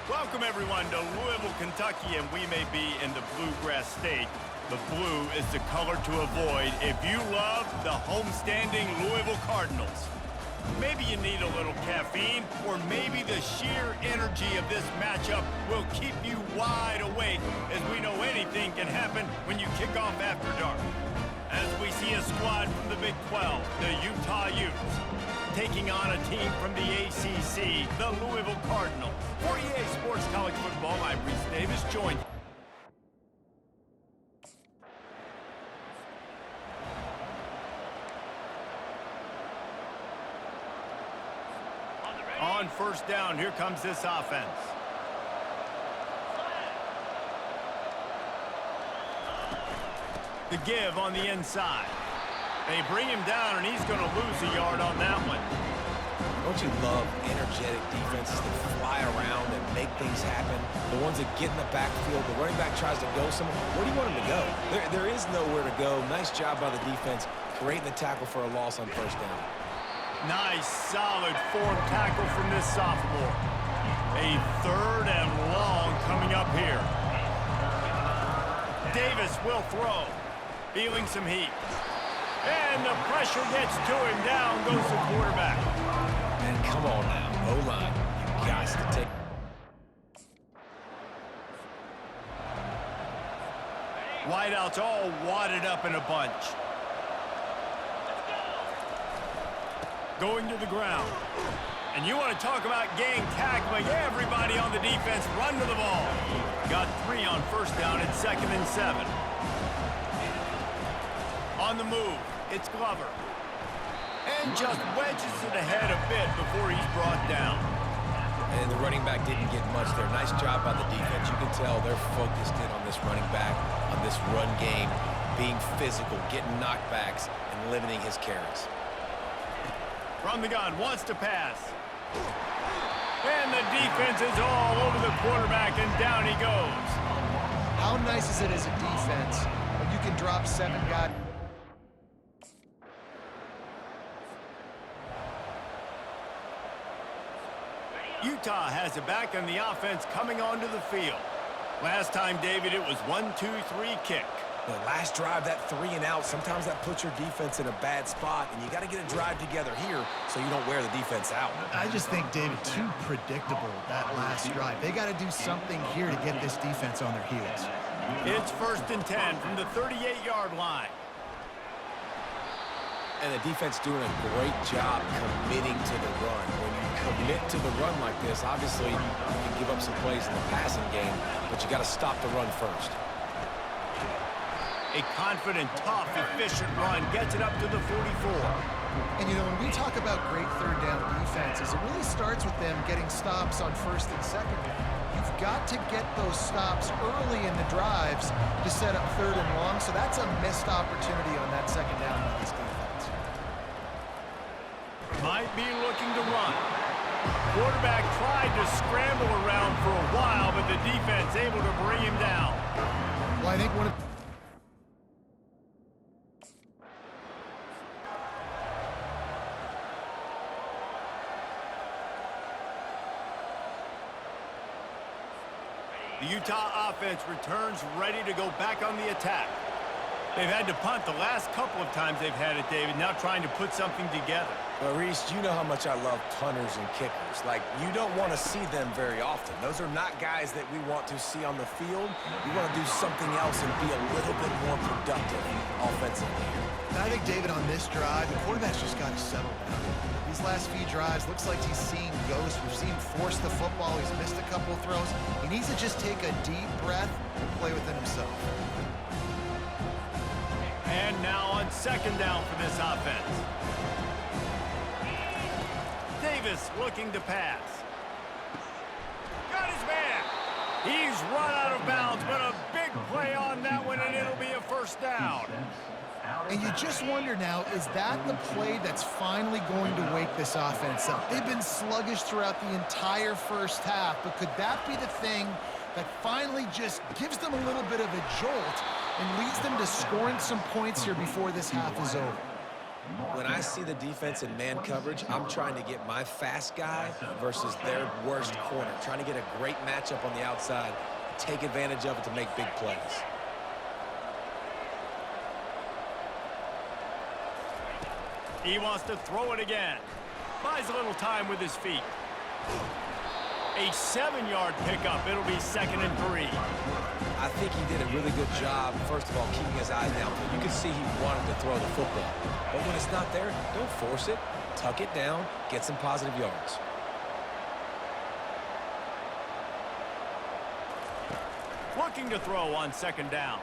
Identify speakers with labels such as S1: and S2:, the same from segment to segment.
S1: Welcome, everyone, to Louisville, Kentucky, and we may be in the Bluegrass State. The blue is the color to avoid if you love the homestanding Louisville Cardinals. Maybe you need a little caffeine, or maybe the sheer energy of this matchup will keep you wide awake, as we know anything can happen when you kick off after dark. As we see a squad from the Big 12, the Utah Utes, taking on a team from the ACC, the Louisville Cardinals. For EA Sports College Football, I'm Reese Davis, joined on first down. Here comes this offense. The give on the inside. They bring him down, and he's going to lose a yard on that one.
S2: Don't you love energetic defenses that fly around and make things happen? The ones that get in the backfield, the running back tries to go somewhere. Where do you want him to go? There is nowhere to go. Nice job by the defense, creating the tackle for a loss on first down.
S1: Nice, solid form tackle from this sophomore. A third and long coming up here. Davis will throw, feeling some heat. And the pressure gets to him. Down goes the quarterback.
S2: And come on now, O-line, you got to take.
S1: Wideouts all wadded up in a bunch. Going to the ground. And you want to talk about gang tackling. Everybody on the defense run to the ball. Got 3 on first down at 2nd and 7. On the move, it's Glover. And just wedges it ahead a bit before he's brought down.
S2: And the running back didn't get much there. Nice job by the defense. You can tell they're focused in on this running back, on this run game, being physical, getting knockbacks, and limiting his carries.
S1: From the gun, wants to pass. And the defense is all over the quarterback, and down he goes.
S3: How nice is it as a defense when you can drop 7 guys?
S1: Utah has it back, and the offense coming onto the field. Last time, David, it was 1-2-3 kick.
S2: The last drive, that 3 and out, sometimes that puts your defense in a bad spot, and you got to get a drive together here so you don't wear the defense out.
S3: I just think, David, too predictable, that last drive. They got to do something here to get this defense on their heels.
S1: It's 1st and 10 from the 38-yard line.
S2: And the defense doing a great job committing to the run. When you commit to the run like this, obviously you can give up some plays in the passing game, but you got to stop the run first.
S1: A confident, tough, efficient run gets it up to the 44.
S3: And, you know, when we talk about great third down defenses, it really starts with them getting stops on 1st and 2nd down. You've got to get those stops early in the drives to set up 3rd and long, so that's a missed opportunity on that 2nd down by this defense.
S1: Might be looking to run. Quarterback tried to scramble around for a while, but the defense able to bring him down.
S3: Well, I think one of
S1: the Utah offense returns ready to go back on the attack. They've had to punt the last couple of times they've had it, David, now trying to put something together.
S2: Well, Reese, you know how much I love punters and kickers. Like, you don't want to see them very often. Those are not guys that we want to see on the field. We want to do something else and be a little bit more productive offensively here.
S3: I think, David, on this drive, the quarterback's just got to settle down. These last few drives, looks like he's seen ghosts. We've seen him force the football. He's missed a couple of throws. He needs to just take a deep breath and play within himself.
S1: And now on 2nd down for this offense. Davis looking to pass. Got his man. He's run out of bounds, but a big play on that one, and it'll be a 1st down.
S3: And you just wonder now, is that the play that's finally going to wake this offense up? They've been sluggish throughout the entire first half, but could that be the thing that finally just gives them a little bit of a jolt and leads them to scoring some points here before this half is over?
S2: When I see the defense in man coverage, I'm trying to get my fast guy versus their worst corner, trying to get a great matchup on the outside, take advantage of it to make big plays.
S1: He wants to throw it again. Buys a little time with his feet. A 7-yard pickup. It'll be 2nd and 3.
S2: I think he did a really good job, first of all, keeping his eyes downfield. You can see he wanted to throw the football. But when it's not there, don't force it. Tuck it down, get some positive yards.
S1: Looking to throw on 2nd down.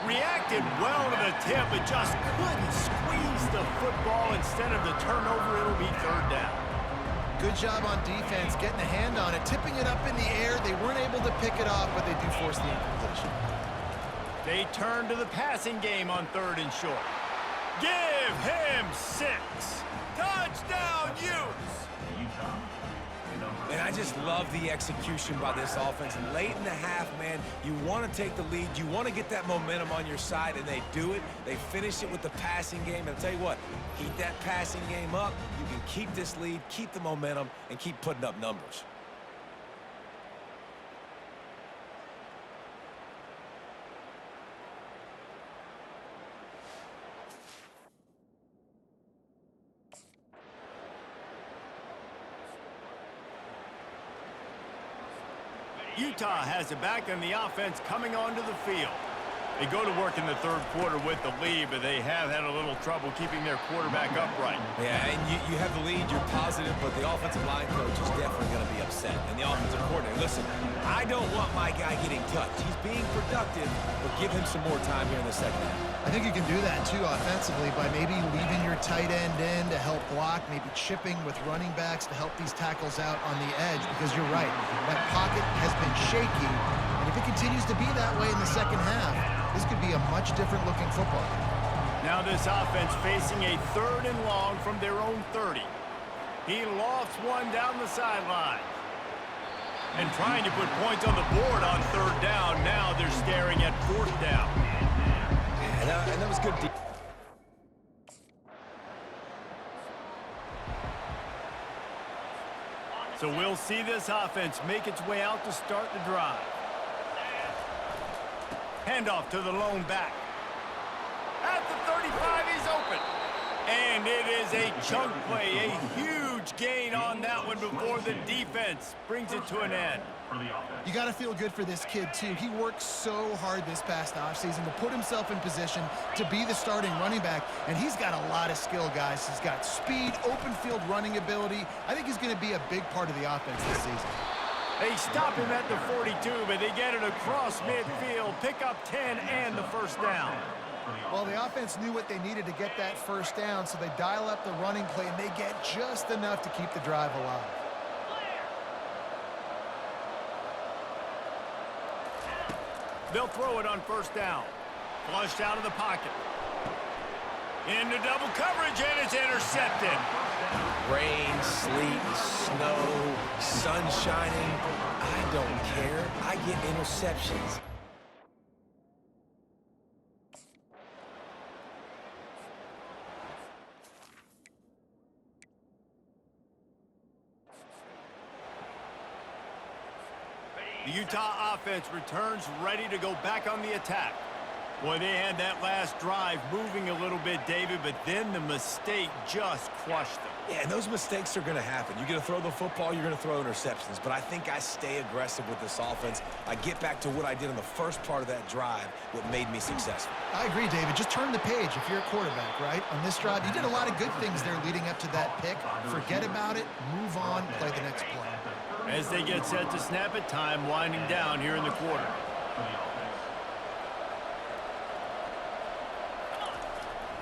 S1: Reacted well to the tip, but just couldn't squeeze the football. Instead of the turnover, it'll be 3rd down.
S3: Good job on defense, getting a hand on it, tipping it up in the air. They weren't able to pick it off, but they do force the incompletion.
S1: They turn to the passing game on 3rd and short. Give him 6. Touchdown, Utes!
S2: And I just love the execution by this offense. Late in the half, man, you want to take the lead. You want to get that momentum on your side, and they do it. They finish it with the passing game. And I'll tell you what, keep that passing game up. You can keep this lead, keep the momentum, and keep putting up numbers.
S1: Utah has it back on the offense coming onto the field. They go to work in the 3rd quarter with the lead, but they have had a little trouble keeping their quarterback upright.
S2: Yeah, and you have the lead, you're positive, but the offensive line coach is definitely going to be upset. And the offensive coordinator, listen, I don't want my guy getting touched. He's being productive, but give him some more time here in the 2nd half.
S3: I think you can do that, too, offensively, by maybe leaving your tight end in to help block, maybe chipping with running backs to help these tackles out on the edge, because you're right, that pocket has been shaky, and if it continues to be that way in the 2nd half, this could be a much different looking football.
S1: Now this offense facing a 3rd and long from their own 30. He lofts one down the sideline. And trying to put points on the board on 3rd down. Now they're staring at 4th down.
S2: And that was good.
S1: So we'll see this offense make its way out to start the drive. Handoff to the lone back. At the 35, he's open. And it is a chunk play, a huge gain on that one before the defense brings it to an end.
S3: You got to feel good for this kid, too. He worked so hard this past offseason to put himself in position to be the starting running back, and he's got a lot of skill, guys. He's got speed, open field running ability. I think he's going to be a big part of the offense this season.
S1: They stop him at the 42, but they get it across midfield, pick up 10 and the 1st down.
S3: Well, the offense knew what they needed to get that 1st down, so they dial up the running play, and they get just enough to keep the drive alive.
S1: They'll throw it on 1st down. Flushed out of the pocket. Into double coverage, and it's intercepted.
S2: Rain, sleet, snow, sun shining. I don't care. I get interceptions.
S1: The Utah offense returns ready to go back on the attack. Boy, they had that last drive moving a little bit, David, but then the mistake just crushed them.
S2: Yeah, and those mistakes are going to happen. You're going to throw the football, you're going to throw interceptions. But I think I stay aggressive with this offense. I get back to what I did in the first part of that drive, what made me successful.
S3: I agree, David. Just turn the page if you're a quarterback, right? On this drive, you did a lot of good things there leading up to that pick. Forget about it, move on, play the next play.
S1: As they get set to snap it, time winding down here in the quarter.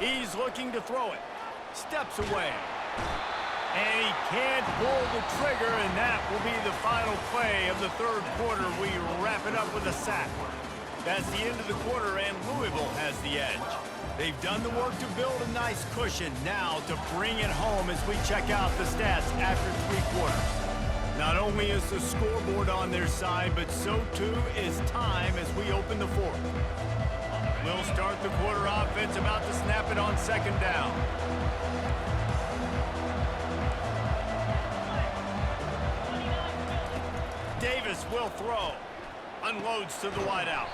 S1: He's looking to throw it. Steps away. And he can't pull the trigger, and that will be the final play of the 3rd quarter. We wrap it up with a sack. That's the end of the quarter, and Louisville has the edge. They've done the work to build a nice cushion. Now to bring it home as we check out the stats after 3 quarters. Not only is the scoreboard on their side, but so too is time as we open the 4th. We'll start the quarter offense, about to snap it on second down. Davis will throw. Unloads to the wideout.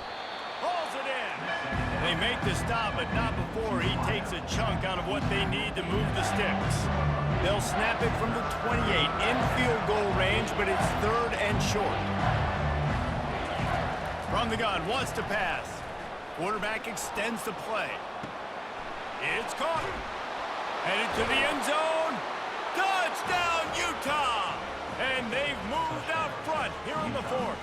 S1: Hauls it in. They make the stop, but not before he takes a chunk out of what they need to move the sticks. They'll snap it from the 28 in field goal range, but it's third and short. From the gun, wants to pass. Quarterback extends the play. It's caught. Headed to the end zone. Touchdown, Utah! And they've moved out front here in the fourth.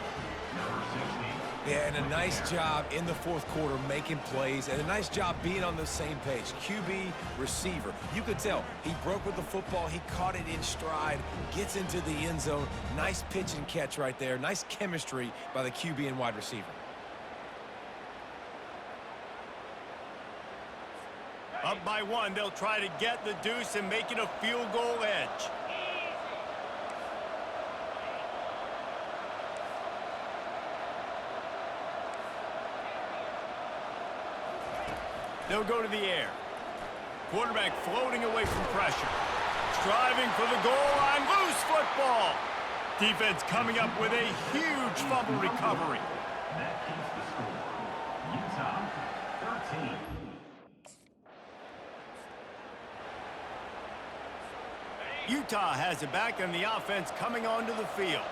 S2: Yeah, and a nice job in the fourth quarter making plays, and a nice job being on the same page. QB, receiver. You could tell he broke with the football. He caught it in stride, gets into the end zone. Nice pitch and catch right there. Nice chemistry by the QB and wide receiver.
S1: Up by one, they'll try to get the deuce and make it a field goal edge. They'll go to the air. Quarterback floating away from pressure. Striving for the goal line. Loose football. Defense coming up with a huge fumble recovery.
S4: That keeps the score. Utah 13.
S1: Utah has it back, and the offense coming onto the field.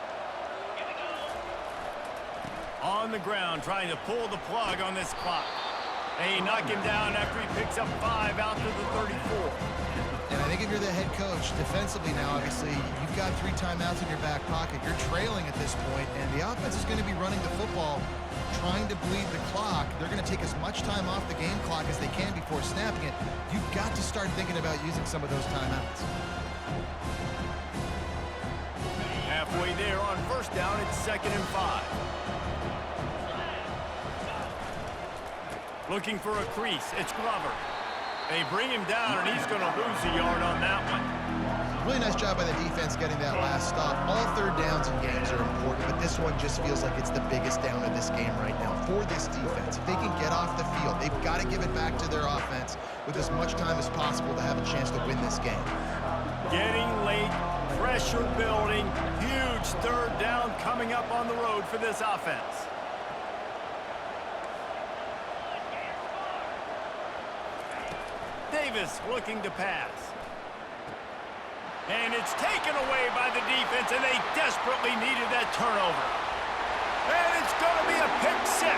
S1: On the ground, trying to pull the plug on this clock. They knock him down after he picks up 5 out to the 34.
S3: And I think if you're the head coach, defensively now, obviously, you've got 3 timeouts in your back pocket. You're trailing at this point, and the offense is going to be running the football, trying to bleed the clock. They're going to take as much time off the game clock as they can before snapping it. You've got to start thinking about using some of those timeouts.
S1: Halfway there on first down, it's 2nd and 5. Looking for a crease, it's Glover. They bring him down, and he's going to lose a yard on that one.
S3: Really nice job by the defense getting that last stop. All third downs in games are important, but this one just feels like it's the biggest down of this game right now for this defense. If they can get off the field, they've got to give it back to their offense with as much time as possible to have a chance to win this game.
S1: Getting late, pressure building, huge third down coming up on the road for this offense. Davis looking to pass. And it's taken away by the defense, and they desperately needed that turnover. And it's going to be a pick 6.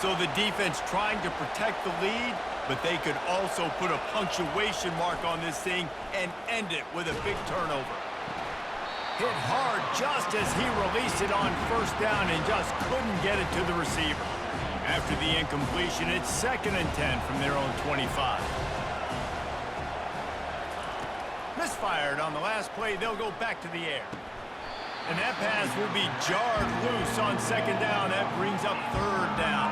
S1: So the defense trying to protect the lead, but they could also put a punctuation mark on this thing and end it with a big turnover. Hit hard just as he released it on first down and just couldn't get it to the receiver. After the incompletion, it's 2nd and 10 from their own 25. Misfired on the last play, they'll go back to the air. And that pass will be jarred loose on 2nd down. That brings up 3rd down.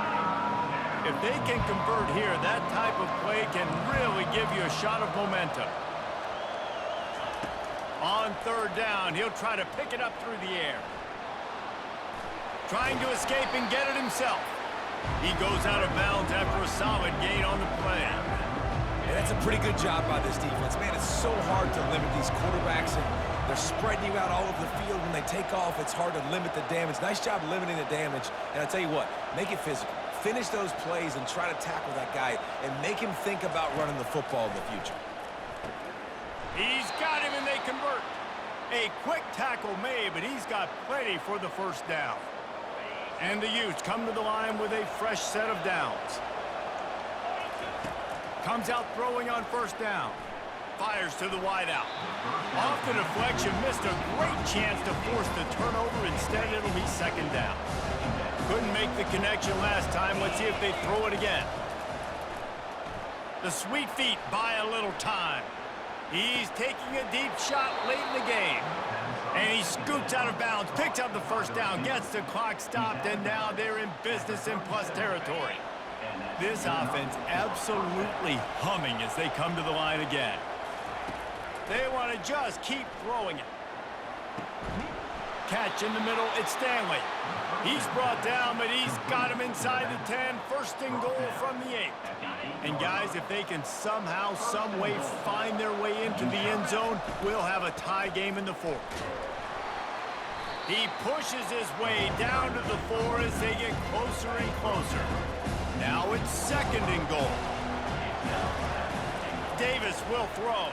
S1: If they can convert here, that type of play can really give you a shot of momentum. On 3rd down, he'll try to pick it up through the air. Trying to escape and get it himself. He goes out of bounds after a solid gain on the play.
S2: And that's a pretty good job by this defense. Man, it's so hard to limit these quarterbacks, and they're spreading you out all over the field. When they take off, it's hard to limit the damage. Nice job limiting the damage. And I tell you what, make it physical. Finish those plays and try to tackle that guy and make him think about running the football in the future.
S1: He's got him, and they convert. A quick tackle made, but he's got plenty for the first down. And the Utes come to the line with a fresh set of downs. Comes out throwing on first down. Fires to the wideout. Off the deflection, missed a great chance to force the turnover. Instead, it'll be 2nd down. Couldn't make the connection last time. Let's see if they throw it again. The sweet feet buy a little time. He's taking a deep shot late in the game. And he scoots out of bounds, picks up the first down, gets the clock stopped, and now they're in business in plus territory. This offense absolutely humming as they come to the line again. They want to just keep throwing it. catch in the middle. It's Stanley. He's brought down, but he's got him inside the 10. First and goal from the 8. And guys, if they can somehow, some way find their way into the end zone, we'll have a tie game in the 4th. He pushes his way down to the 4 as they get closer and closer. Now it's 2nd and goal. Davis will throw.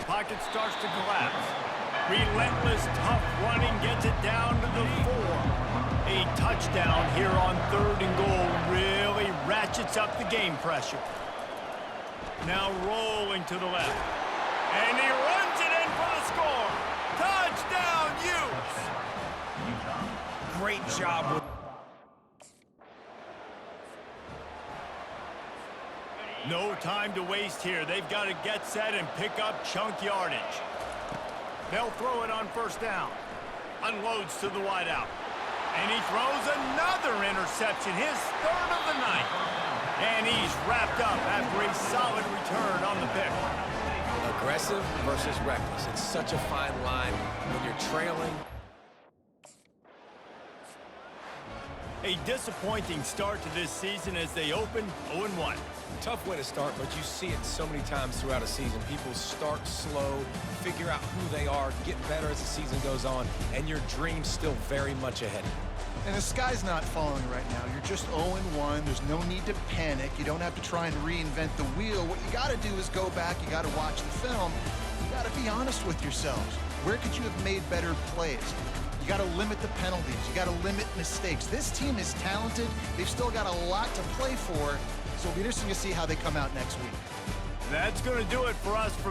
S1: Pocket starts to collapse. Relentless, tough running gets it down to the 4. A touchdown here on 3rd and goal really ratchets up the game pressure. Now rolling to the left. And he runs it in for the score. Touchdown, Utes!
S2: Great job with...
S1: No time to waste here. They've got to get set and pick up chunk yardage. They'll throw it on 1st down. Unloads to the wideout. And he throws another interception, his 3rd of the night. And he's wrapped up after a solid return on the pick.
S2: Aggressive versus reckless. It's such a fine line when you're trailing.
S1: A disappointing start to this season as they open 0-1.
S2: Tough way to start, but you see it so many times throughout a season. People start slow, figure out who they are, get better as the season goes on, and your dream's still very much ahead of you.
S3: And the sky's not falling right now. You're just 0-1. There's no need to panic. You don't have to try and reinvent the wheel. What you got to do is go back. You got to watch the film. You got to be honest with yourselves. Where could you have made better plays? You got to limit the penalties. You got to limit mistakes. This team is talented. They've still got a lot to play for. So it'll be interesting to see how they come out next week.
S1: That's going to do it for us from